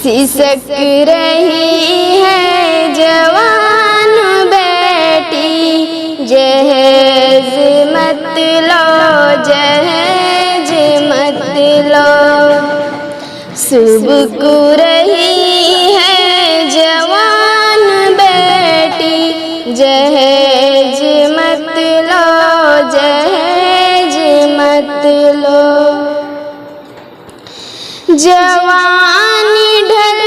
सिसक रही है जवान बेटी, जहेज मत लो, जहेज मत लो। सुबक रही है जवान बेटी, जहेज मत लो, जहेज मत लो। जवानी ढल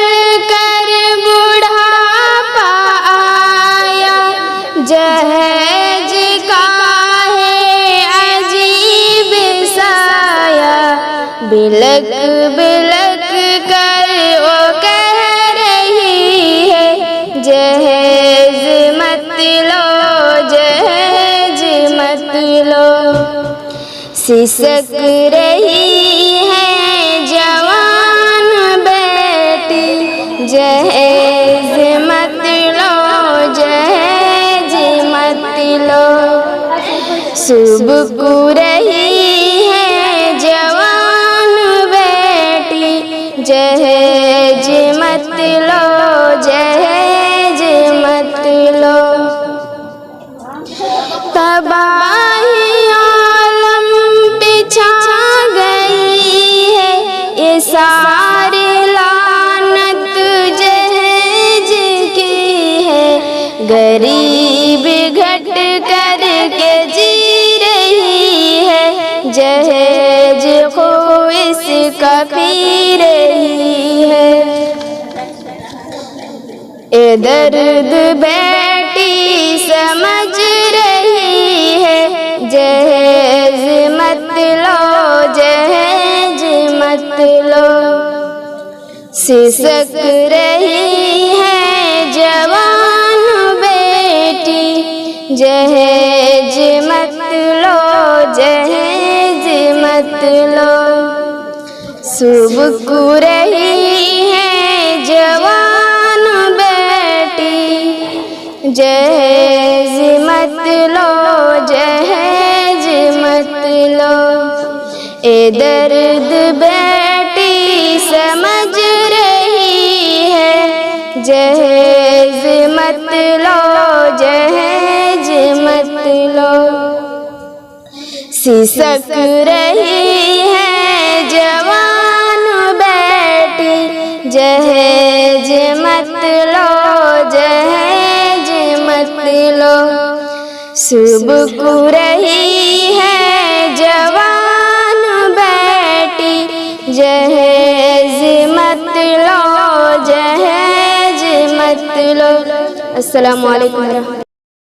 कर बुढ़ापा आया, जहेज का है अजीब साया। बिलक बिलक कर वो कह रही है, जहेज मत लो, जहेज मत लो। सिसक रही है जवान बेटी, जहेज मत लो, जहेज मत लो। सुबक रही है जवान बेटी, जहेज मत लो, जहेज मत लो। तबाही आलम पे छा गई है, ये सारी लानत जहेज की है। गरीब घट कर के जी रही है, जहेज को इसका पी रही है। ए दर्द बेटी समझ रही है, जहेज मत लो, जहेज मत लो। सिसक रही है जवान बेटी, जहेज मत लो, जहेज मत लो। सुबक रही है जवान बेटी, जहेज मत लो, जहेज मत लो। ए दर्द बेटी समझ रही है, जहेज मत लो, जहेज मत लो। सिसक रही है जवान बेटी, जहेज मत लो, जहेज मत लो। सुबक रही है जवान बेटी, जहेज मत लो, जहेज मत लो। अस्सलामु अलैकुम।